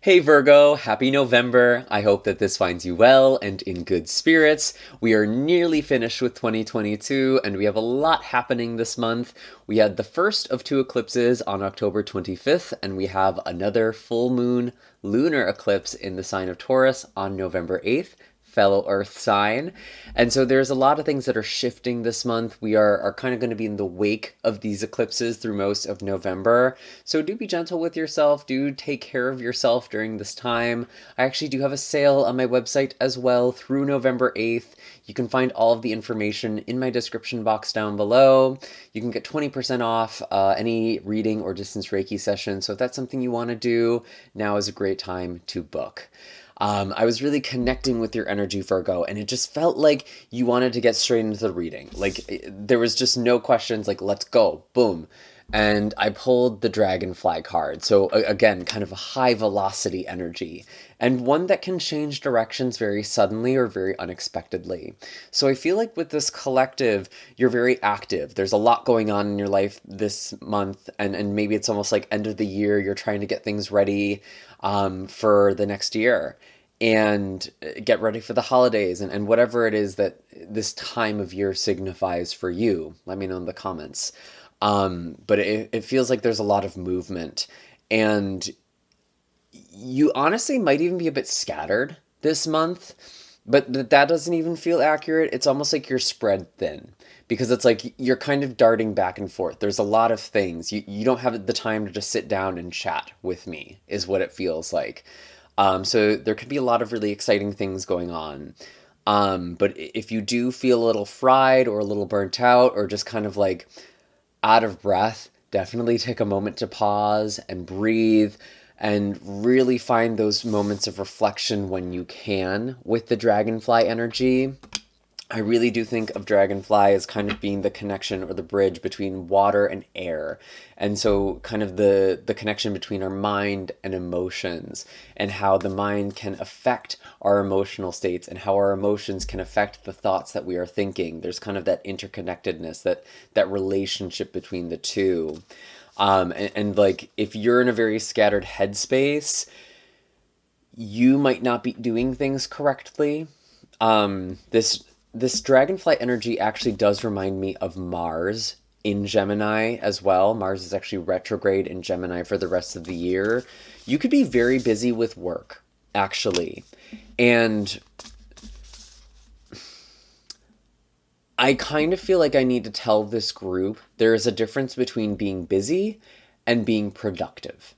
Hey Virgo, happy November. I hope that this finds you well and in good spirits. We are nearly finished with 2022 and we have a lot happening this month. We had the first of two eclipses on October 25th, and we have another full moon lunar eclipse in the sign of Taurus on November 8th. Fellow Earth sign. And so there's a lot of things that are shifting this month. We are kind of going to be in the wake of these eclipses through most of November. So do be gentle with yourself. Do take care of yourself during this time. I actually do have a sale on my website as well through November 8th. You can find all of the information in my description box down below. You can get 20% off any reading or distance Reiki session. So if that's something you want to do, now is a great time to book. I was really connecting with your energy, Virgo, and it just felt like you wanted to get straight into the reading. There was just no questions, like, let's go, boom. And I pulled the Dragonfly card. So, again, kind of a high velocity energy, and one that can change directions very suddenly or very unexpectedly. So, I feel like with this collective, you're very active. There's a lot going on in your life this month, and maybe it's almost like end of the year, you're trying to get things ready for the next year and get ready for the holidays and whatever it is that this time of year signifies for you. Let me know in the comments. But it feels like there's a lot of movement, and you honestly might even be a bit scattered this month, but that doesn't even feel accurate. It's almost like you're spread thin, because it's like you're kind of darting back and forth. There's a lot of things. You don't have the time to just sit down and chat with me, is what it feels like. So there could be a lot of really exciting things going on. But if you do feel a little fried or a little burnt out or just kind of like out of breath, definitely take a moment to pause and breathe and really find those moments of reflection when you can with the dragonfly energy. I really do think of dragonfly as kind of being the connection or the bridge between water and air. And so kind of the connection between our mind and emotions, and how the mind can affect our emotional states and how our emotions can affect the thoughts that we are thinking. There's kind of that interconnectedness, that relationship between the two. And like if you're in a very scattered headspace, you might not be doing things correctly. This dragonfly energy actually does remind me of Mars in Gemini as well. Mars is actually retrograde in Gemini for the rest of the year. You could be very busy with work, actually. And I kind of feel like I need to tell this group there is a difference between being busy and being productive.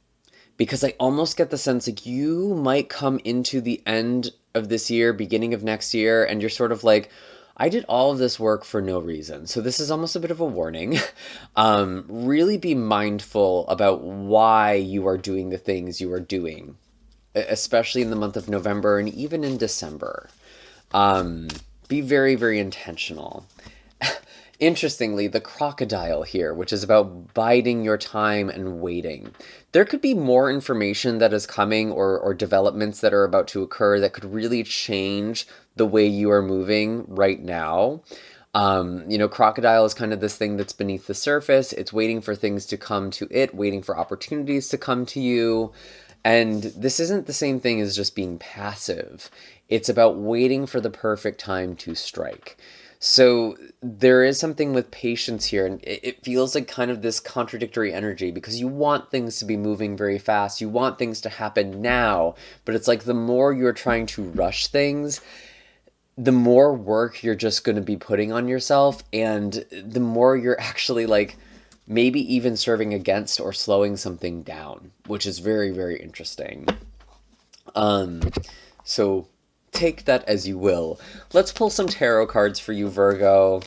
Because I almost get the sense like you might come into the end of this year, beginning of next year, and you're sort of like, I did all of this work for no reason. So this is almost a bit of a warning. Really be mindful about why you are doing the things you are doing, especially in the month of November and even in December. Be very, very intentional. Interestingly, the crocodile here, which is about biding your time and waiting. There could be more information that is coming, or developments that are about to occur that could really change the way you are moving right now. Crocodile is kind of this thing that's beneath the surface. It's waiting for things to come to it, waiting for opportunities to come to you. And this isn't the same thing as just being passive. It's about waiting for the perfect time to strike. So there is something with patience here, and it feels like kind of this contradictory energy, because you want things to be moving very fast. You want things to happen now, but it's like the more you're trying to rush things, the more work you're just going to be putting on yourself, and the more you're actually like maybe even serving against or slowing something down, which is very, very interesting. So take that as you will. Let's pull some tarot cards for you, Virgo.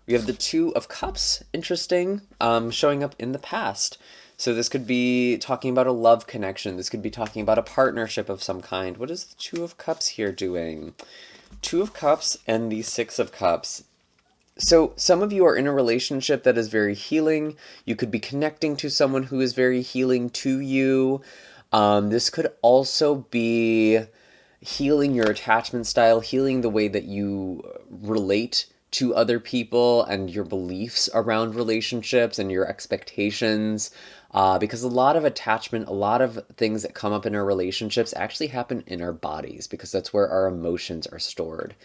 We have the Two of Cups, interesting, showing up in the past. So this could be talking about a love connection. This could be talking about a partnership of some kind. What is the Two of Cups here doing? Two of Cups and the Six of Cups. So some of you are in a relationship that is very healing. You could be connecting to someone who is very healing to you. This could also be healing your attachment style, healing the way that you relate to other people and your beliefs around relationships and your expectations. because a lot of attachment, a lot of things that come up in our relationships actually happen in our bodies because that's where our emotions are stored.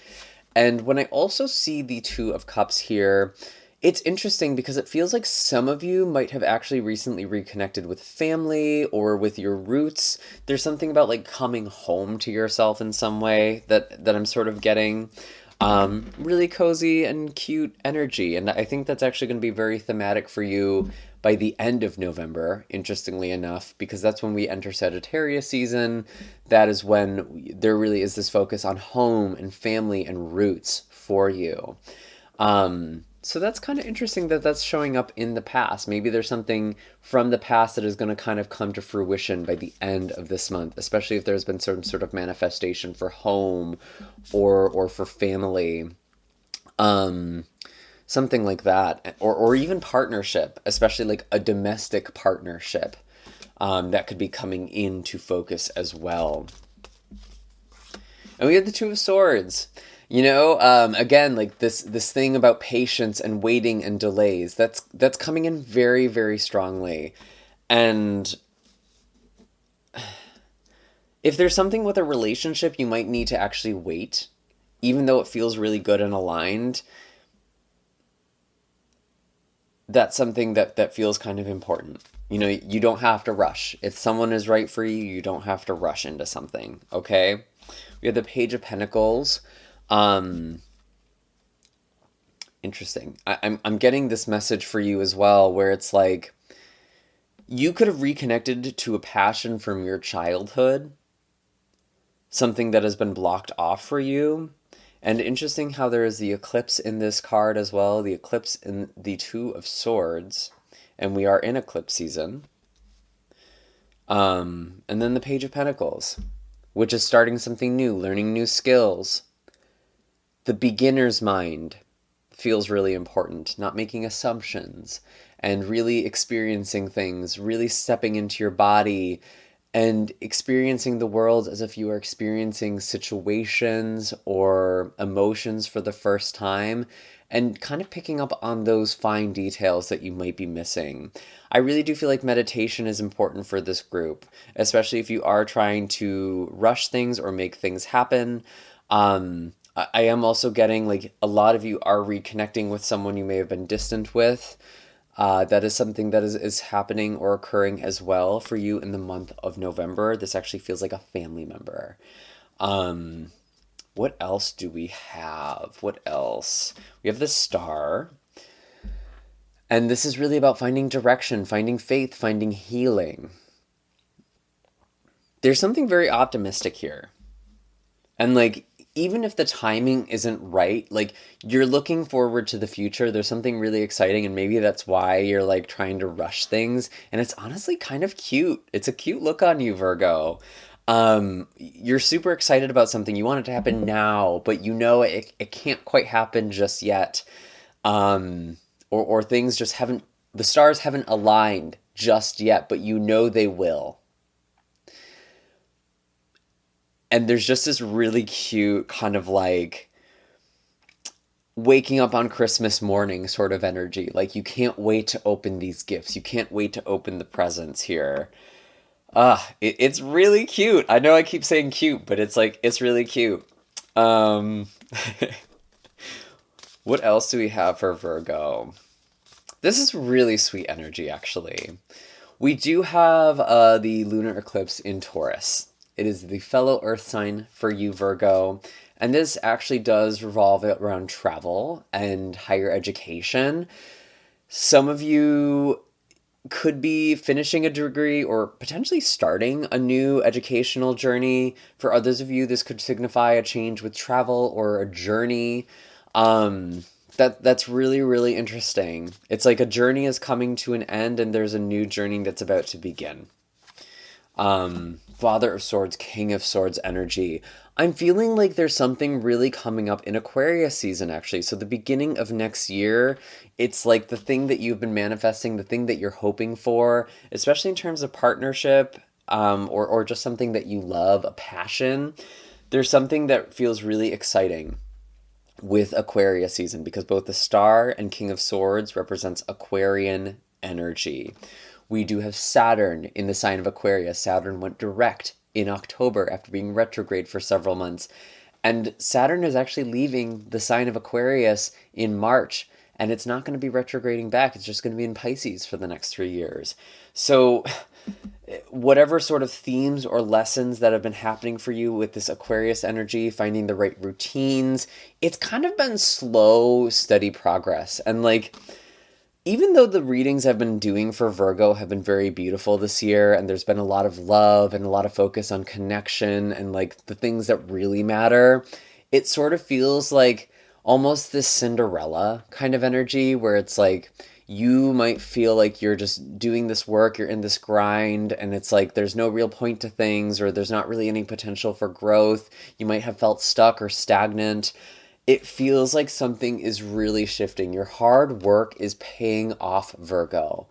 And when I also see the Two of Cups here, it's interesting because it feels like some of you might have actually recently reconnected with family or with your roots. There's something about like coming home to yourself in some way that I'm sort of getting. Really cozy and cute energy. And I think that's actually going to be very thematic for you by the end of November, interestingly enough, because that's when we enter Sagittarius season. That is when there really is this focus on home and family and roots for you. So that's kind of interesting that that's showing up in the past. Maybe there's something from the past that is going to kind of come to fruition by the end of this month, especially if there's been some sort of manifestation for home or for family. Um, Something like that, or even partnership, especially like a domestic partnership, that could be coming into focus as well. And we have the Two of Swords. Again, like this thing about patience and waiting and delays. That's coming in very, very strongly. And if there's something with a relationship, you might need to actually wait, even though it feels really good and aligned. That's something that feels kind of important. You don't have to rush. If someone is right for you, you don't have to rush into something, okay? We have the Page of Pentacles. Interesting. I'm getting this message for you as well, where it's like you could have reconnected to a passion from your childhood, something that has been blocked off for you. And interesting how there is the eclipse in this card as well, the eclipse in the Two of Swords, and we are in eclipse season. And then the Page of Pentacles, which is starting something new, learning new skills. The beginner's mind feels really important, not making assumptions and really experiencing things, really stepping into your body and experiencing the world as if you are experiencing situations or emotions for the first time, and kind of picking up on those fine details that you might be missing. I really do feel like meditation is important for this group, especially if you are trying to rush things or make things happen. I am also getting like a lot of you are reconnecting with someone you may have been distant with. That is something that is happening or occurring as well for you in the month of November. This actually feels like a family member. What else do we have? What else? We have the Star. And this is really about finding direction, finding faith, finding healing. There's something very optimistic here. And like, even if the timing isn't right, like you're looking forward to the future, there's something really exciting, and maybe that's why you're like trying to rush things. And it's honestly kind of cute. It's a cute look on you, Virgo. You're super excited about something. You want it to happen now, but it can't quite happen just yet. Or things just haven't, the stars haven't aligned just yet, but they will. And there's just this really cute kind of like waking up on Christmas morning sort of energy. Like you can't wait to open these gifts. You can't wait to open the presents here. It's really cute. I know I keep saying cute, but it's really cute. Um, what else do we have for Virgo? This is really sweet energy, actually. We do have the lunar eclipse in Taurus. It is the fellow earth sign for you, Virgo. And this actually does revolve around travel and higher education. Some of you could be finishing a degree or potentially starting a new educational journey. For others of you, this could signify a change with travel or a journey. That's really, really interesting. It's like a journey is coming to an end and there's a new journey that's about to begin. Father of Swords, King of Swords energy. I'm feeling like there's something really coming up in Aquarius season, actually. So the beginning of next year, it's like the thing that you've been manifesting, the thing that you're hoping for, especially in terms of partnership, or just something that you love, a passion. There's something that feels really exciting with Aquarius season because both the Star and King of Swords represents Aquarian energy, We do have Saturn in the sign of Aquarius. Saturn went direct in October after being retrograde for several months. And Saturn is actually leaving the sign of Aquarius in March, and it's not going to be retrograding back. It's just going to be in Pisces for the next 3 years. So, whatever sort of themes or lessons that have been happening for you with this Aquarius energy, finding the right routines, it's kind of been slow, steady progress. And like, even though the readings I've been doing for Virgo have been very beautiful this year, and there's been a lot of love and a lot of focus on connection and like the things that really matter, it sort of feels like almost this Cinderella kind of energy where it's like you might feel like you're just doing this work, you're in this grind, and it's like there's no real point to things or there's not really any potential for growth. You might have felt stuck or stagnant. It feels like something is really shifting. Your hard work is paying off, Virgo.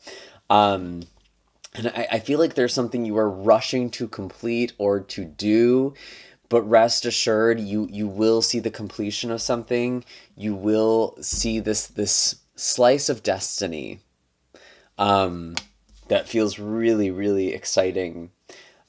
Um, and I feel like there's something you are rushing to complete or to do, but rest assured, you will see the completion of something. You will see this slice of destiny um, that feels really, really exciting.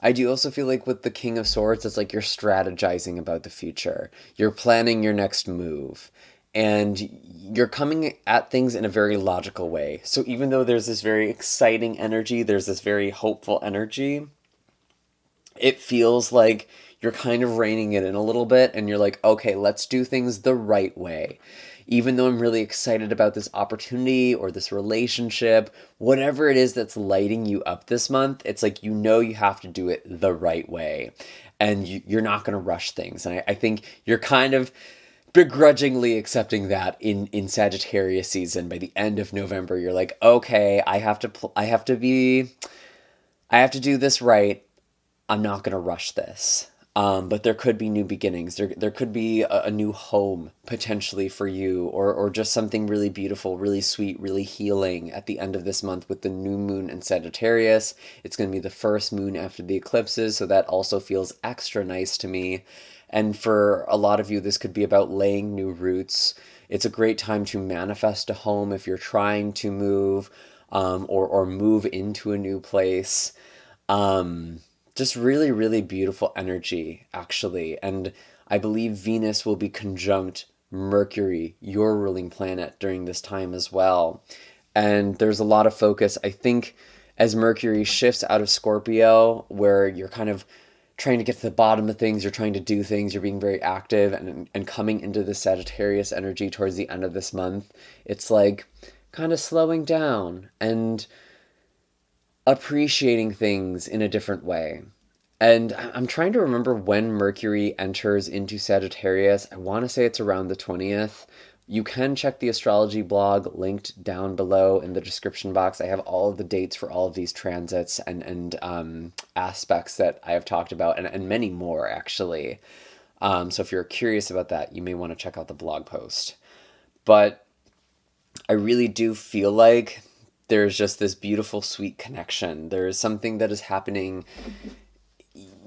I do also feel like with the King of Swords, it's like you're strategizing about the future. You're planning your next move. And you're coming at things in a very logical way. So even though there's this very exciting energy, there's this very hopeful energy, it feels like you're kind of reining it in a little bit and you're like, okay, let's do things the right way. Even though I'm really excited about this opportunity or this relationship, whatever it is that's lighting you up this month, it's like you know you have to do it the right way. And you're not going to rush things. And I think you're kind of begrudgingly accepting that in Sagittarius season. By the end of November, you're like, okay, I have to do this right. I'm not going to rush this. But there could be new beginnings. There could be a new home potentially for you, or just something really beautiful, really sweet, really healing at the end of this month with the new moon in Sagittarius. It's going to be the first moon after the eclipses, so that also feels extra nice to me. And for a lot of you, this could be about laying new roots. It's a great time to manifest a home if you're trying to move, or move into a new place. Um, just really, really beautiful energy, actually. And I believe Venus will be conjunct Mercury, your ruling planet, during this time as well. And there's a lot of focus, I think, as Mercury shifts out of Scorpio, where you're kind of trying to get to the bottom of things, you're trying to do things, you're being very active, and coming into the Sagittarius energy towards the end of this month, it's like kind of slowing down and appreciating things in a different way. And I'm trying to remember when Mercury enters into Sagittarius. I want to say it's around the 20th. You can check the astrology blog linked down below in the description box. I have all of the dates for all of these transits and aspects that I have talked about, and many more, actually. So if you're curious about that, you may want to check out the blog post. But I really do feel like there's just this beautiful, sweet connection. There is something that is happening.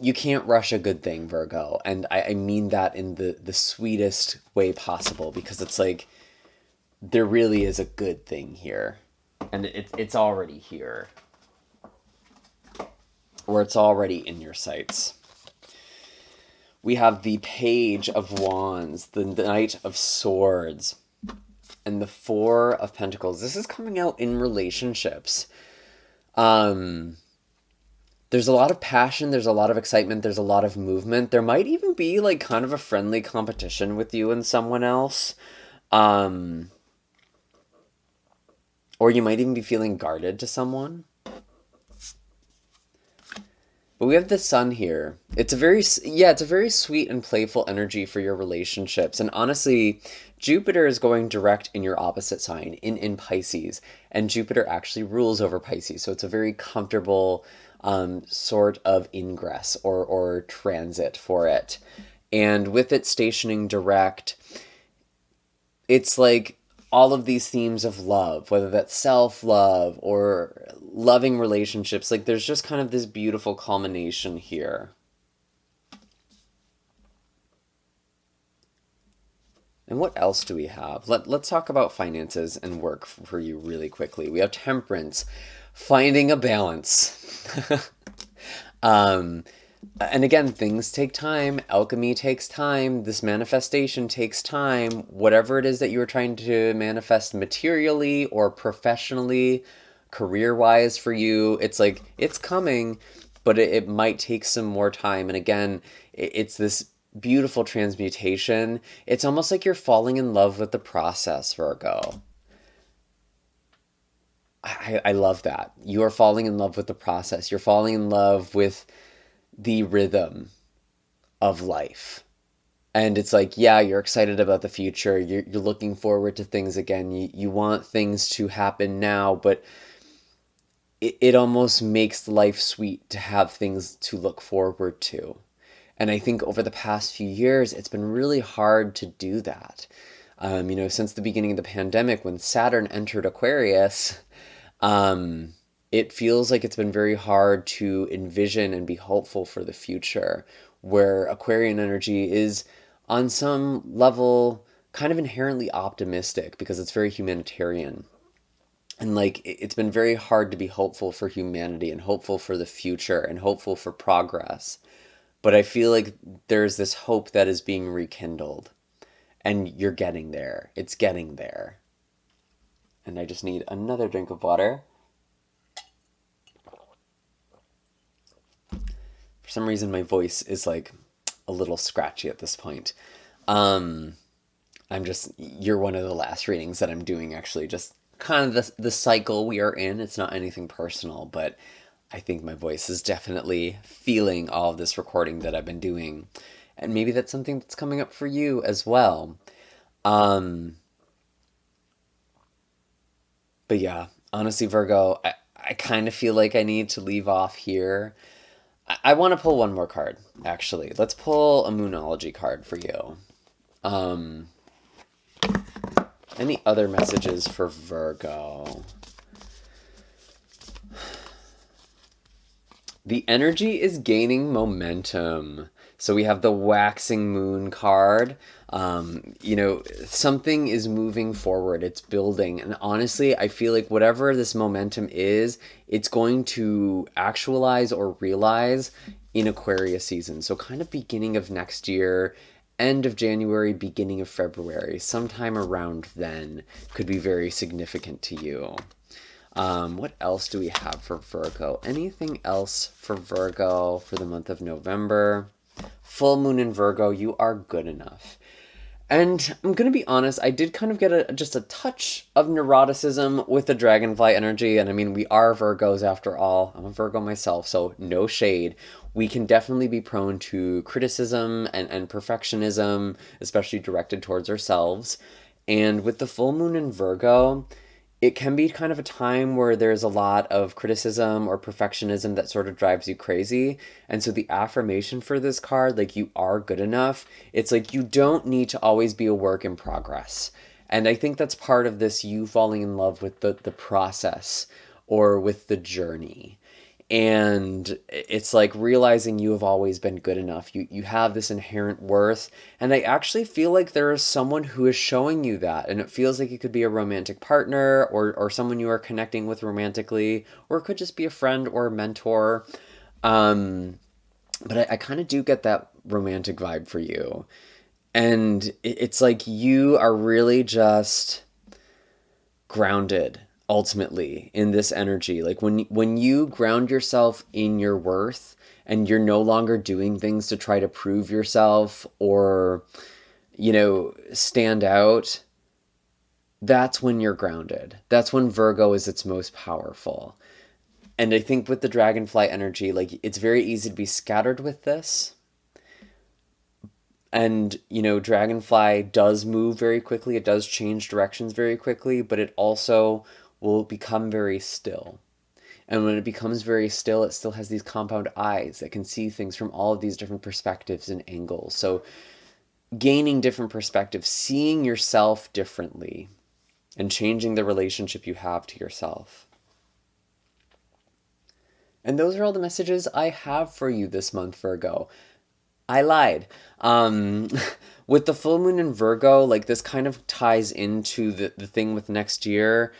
You can't rush a good thing, Virgo. And I mean that in the sweetest way possible, because it's like there really is a good thing here. And it's already here. Or it's already in your sights. We have the Page of Wands, the Knight of Swords, and the Four of Pentacles. This is coming out in relationships. There's a lot of passion, there's a lot of excitement, there's a lot of movement. There might even be like kind of a friendly competition with you and someone else. Or you might even be feeling guarded to someone. But we have the Sun here. It's a very sweet and playful energy for your relationships. And honestly, Jupiter is going direct in your opposite sign, in Pisces. And Jupiter actually rules over Pisces. So it's a very comfortable sort of ingress or transit for it. And with it stationing direct, it's like all of these themes of love, whether that's self-love or loving relationships, like there's just kind of this beautiful culmination here. And what else do we have? Let's talk about finances and work for you really quickly. We have Temperance. Finding a balance. um, and again, things take time. Alchemy takes time. This manifestation takes time. Whatever it is that you are trying to manifest materially or professionally, career wise for you, it's like it's coming, but it might take some more time. And again, it's this beautiful transmutation. It's almost like you're falling in love with the process, Virgo. I love that. You are falling in love with the process. You're falling in love with the rhythm of life. And it's like, yeah, you're excited about the future. You're looking forward to things again. You want things to happen now, but it almost makes life sweet to have things to look forward to. And I think over the past few years, it's been really hard to do that. Since the beginning of the pandemic, when Saturn entered Aquarius, um, it feels like it's been very hard to envision and be hopeful for the future, where Aquarian energy is on some level kind of inherently optimistic because it's very humanitarian. And like it's been very hard to be hopeful for humanity and hopeful for the future and hopeful for progress. But I feel like there's this hope that is being rekindled and you're getting there. It's getting there. And I just need another drink of water. For some reason, my voice is like a little scratchy at this point. Um, you're one of the last readings that I'm doing, actually. Just kind of the cycle we are in. It's not anything personal, but I think my voice is definitely feeling all of this recording that I've been doing. And maybe that's something that's coming up for you as well. Um, but yeah, honestly, Virgo, I kind of feel like I need to leave off here. I want to pull one more card, actually. Let's pull a Moonology card for you. Um, any other messages for Virgo? The energy is gaining momentum. So we have the waxing moon card. Something is moving forward. It's building. And honestly, I feel like whatever this momentum is, it's going to actualize or realize in Aquarius season. So kind of beginning of next year, end of January, beginning of February, sometime around then could be very significant to you. What else do we have for Virgo? Anything else for Virgo for the month of November? Full moon in Virgo, you are good enough. And I'm going to be honest, I did kind of get just a touch of neuroticism with the dragonfly energy. And I mean, we are Virgos after all. I'm a Virgo myself, so no shade. We can definitely be prone to criticism and perfectionism, especially directed towards ourselves. And with the full moon in Virgo, it can be kind of a time where there's a lot of criticism or perfectionism that sort of drives you crazy. And so the affirmation for this card, like you are good enough, it's like you don't need to always be a work in progress. And I think that's part of this you falling in love with the process or with the journey. And it's like realizing you have always been good enough. You have this inherent worth. And I actually feel like there is someone who is showing you that. And it feels like it could be a romantic partner or someone you are connecting with romantically, or it could just be a friend or a mentor. Um, but I kind of do get that romantic vibe for you. And it's like you are really just grounded ultimately in this energy. Like when you ground yourself in your worth and you're no longer doing things to try to prove yourself or stand out, that's when you're grounded. That's when Virgo is its most powerful. And I think with the dragonfly energy, like it's very easy to be scattered with this. And dragonfly does move very quickly, it does change directions very quickly, but it also will become very still. And when it becomes very still, it still has these compound eyes that can see things from all of these different perspectives and angles. So gaining different perspectives, seeing yourself differently, and changing the relationship you have to yourself. And those are all the messages I have for you this month, Virgo. I lied. Um, with the full moon in Virgo, like this kind of ties into the thing with next year.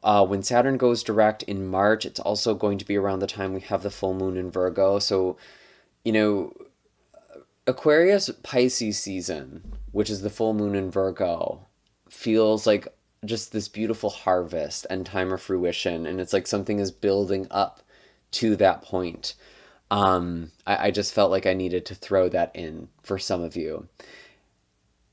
When Saturn goes direct in March, it's also going to be around the time we have the full moon in Virgo. So, you know, Aquarius Pisces season, which is the full moon in Virgo, feels like just this beautiful harvest and time of fruition. And it's like something is building up to that point. I just felt like I needed to throw that in for some of you.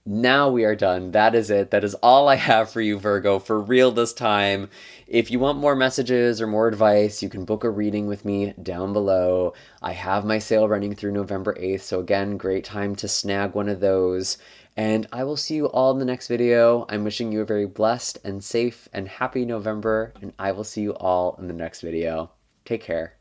Now we are done. That is it. That is all I have for you, Virgo, for real this time. If you want more messages or more advice, you can book a reading with me down below. I have my sale running through November 8th, so again, great time to snag one of those. And I will see you all in the next video. I'm wishing you a very blessed and safe and happy November, and I will see you all in the next video. Take care.